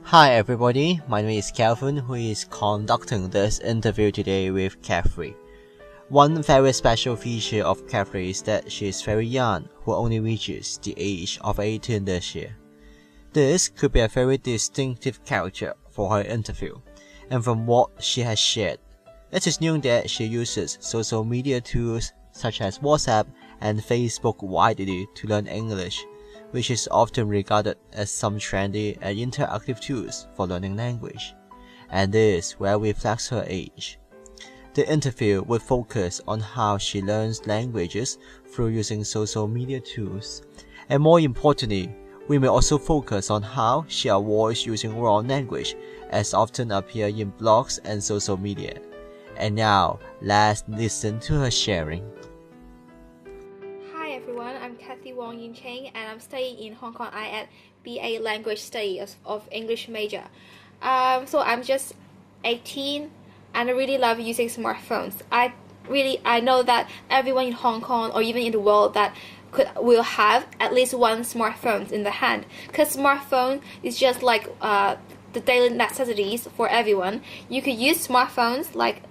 Hi everybody, my name is Calvin, who is conducting this interview today with Catherine. One very special feature of Catherine is that she is very young, who only reaches the age of 18 this year. This could be a very distinctive character for her interview, and from what she has shared, it is known that she uses social media tools such as WhatsApp and Facebook widely to learn English, which is often regarded as some trendy and interactive tools for learning language, and this well reflects her age. The interview will focus on how she learns languages through using social media tools, and more importantly, we may also focus on how she avoids using wrong language as often appear in blogs and social media. And now, let's listen to her sharing. Hi everyone, I'm Wong and I'm studying in HKIEd BA Language Study of English major. So I'm just 18 and I really love using smartphones. I know that everyone in Hong Kong or even in the world that will have at least one smartphone in the hand, because smartphone is just like the daily necessities for everyone. You could use smartphones like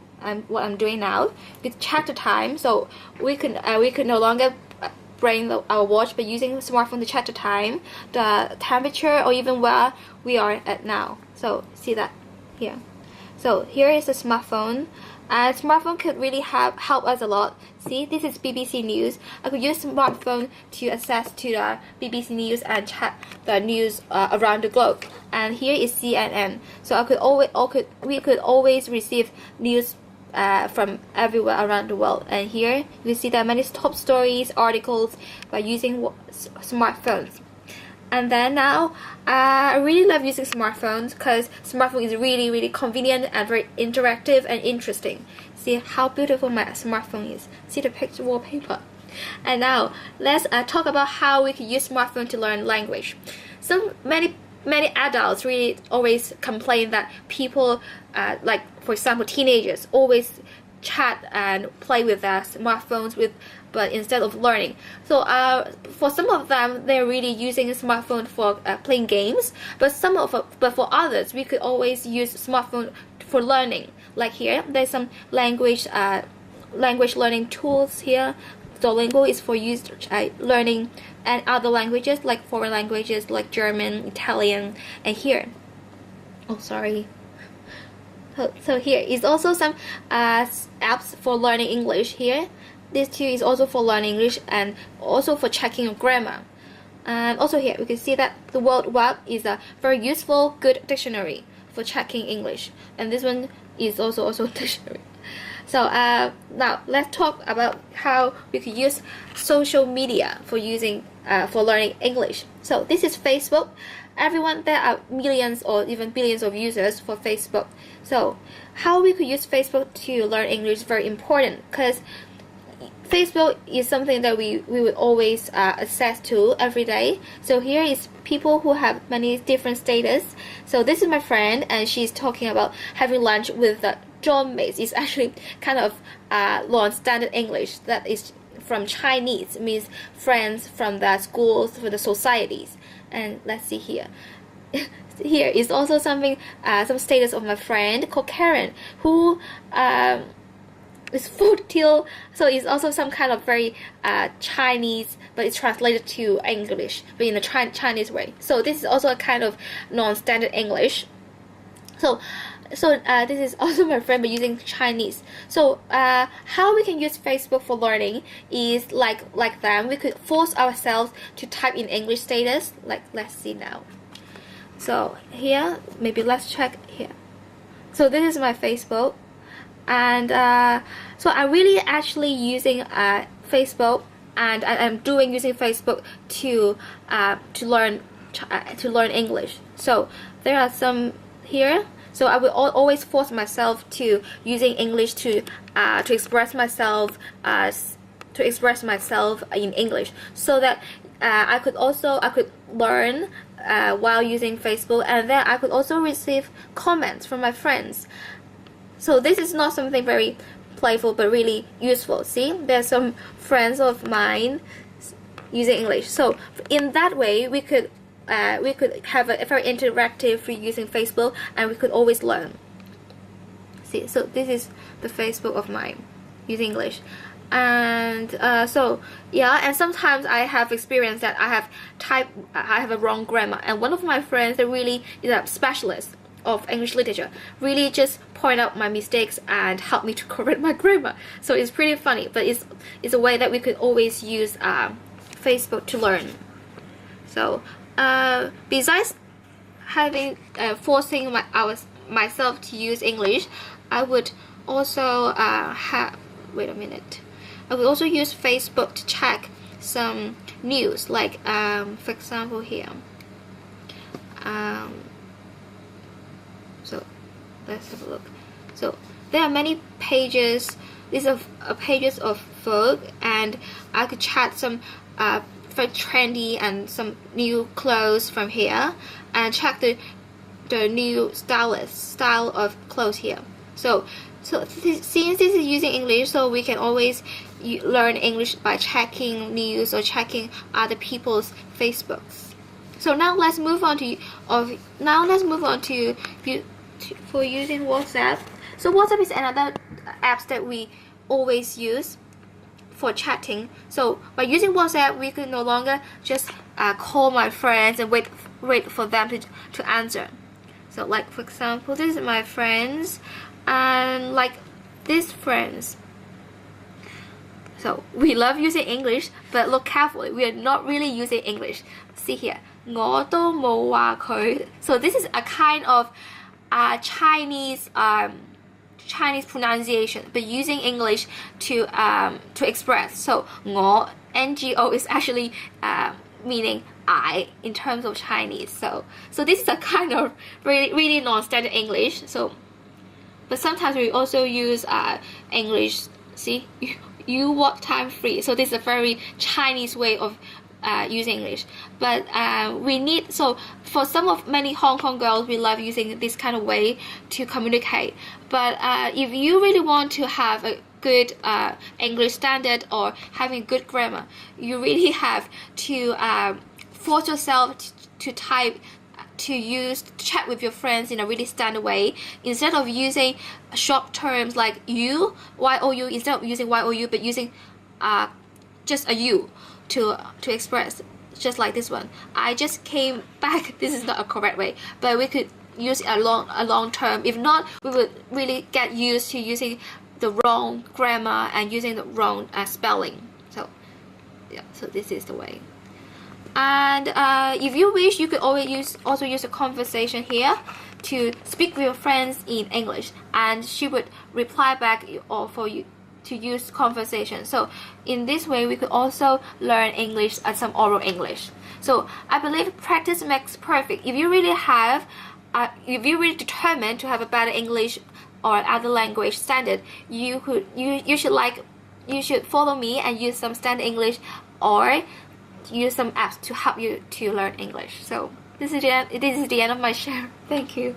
what I'm doing now with chat to time, so we could no longer bring our watch, but using the smartphone to chat the time, the temperature, or even where we are at now. So see that here. So here is the smartphone, and smartphone could really help us a lot. See, this is BBC News. I could use smartphone to access to the BBC News and check the news around the globe. And here is CNN. So we could always receive news from everywhere around the world. And here you see that many top stories, articles by using smartphones. And then now, I really love using smartphones because smartphone is really convenient and very interactive and interesting. See how beautiful my smartphone is. See the picture wallpaper. And now let's talk about how we can use smartphone to learn language. Many adults really always complain that people, like for example teenagers, always chat and play with their smartphones but instead of learning. So for some of them, they're really using a smartphone for playing games. But for others, we could always use smartphone for learning. Like here, there's some language learning tools here. Duolingo is for learning and other languages like foreign languages like German, Italian, and here. Oh, sorry. So here is also some apps for learning English here. This too is also for learning English and also for checking your grammar. And also here we can see that the World Web is a very useful, good dictionary for checking English. And this one is also a dictionary. So now let's talk about how we could use social media for learning English. So this is Facebook. There are millions or even billions of users for Facebook. So how we could use Facebook to learn English is very important, because Facebook is something that we would always access to every day. So here is people who have many different status. So this is my friend, and she's talking about having lunch with the John mates. It's actually kind of non-standard English that is from Chinese, means friends from the schools, for the societies. And let's see here. Here is also some status of my friend called Karen, who is food till, so it's also some kind of very Chinese, but it's translated to English, but in a Chinese way. So this is also a kind of non-standard English. So this is also my friend, but using Chinese. So how we can use Facebook for learning is like them. We could force ourselves to type in English status. Like, let's see now. So here, maybe let's check here. So this is my Facebook, and so I'm really actually using Facebook, and I'm using Facebook to learn English. So there are some here. So I will always force myself to using English to express myself in English, so that I could learn while using Facebook, and then I could also receive comments from my friends. So this is not something very playful, but really useful. See, there's some friends of mine. using English. So in that way, we could have a very interactive for using Facebook, and we could always learn. See, so this is the Facebook of mine using English. And so yeah, and sometimes I have experienced that I have a wrong grammar, and one of my friends that really is a specialist of English literature really just point out my mistakes and help me to correct my grammar. So it's pretty funny, but it's a way that we could always use Facebook to learn. So besides having forcing myself to use English, I would also wait a minute. I will also use Facebook to check some news, like for example here. So let's have a look. So there are many pages. These are pages of Vogue, and I could chat some very trendy and some new clothes from here, and check the new style of clothes here. So since this is using English, so we can always learn English by checking news or checking other people's Facebooks. So now let's move on to for using WhatsApp. So WhatsApp is another app that we always use for chatting. So by using WhatsApp, we could no longer just call my friends and wait for them to answer. So like for example, this is my friends, and like these friends. So we love using English, but look carefully, we are not really using English. See here, 我都冇話佢. So this is a kind of Chinese pronunciation, but using English to express. So 我 NGO is actually meaning I in terms of Chinese. So this is a kind of really non-standard English. So but sometimes we also use English. See, you what time free. So this is a very Chinese way of using English. But we need, so for many Hong Kong girls, we love using this kind of way to communicate. But if you really want to have a good English standard or having good grammar, you really have to force yourself to type, to chat with your friends in a really standard way, instead of using short terms like you, Y-O-U, instead of using Y-O-U, but using just a U to express, just like this one. I just came back. This is not a correct way, but we could use a long term. If not, we would really get used to using the wrong grammar and using the wrong spelling. So yeah, so this is the way. And if you wish, you could also use a conversation here to speak with your friends in English, and she would reply back, or for you to use conversation. So in this way, we could also learn English and some oral English. So I believe practice makes perfect. If you really determined to have a better English or other language standard, you should follow me and use some standard English, or use some apps to help you to learn English. So this is the end of my share. Thank you.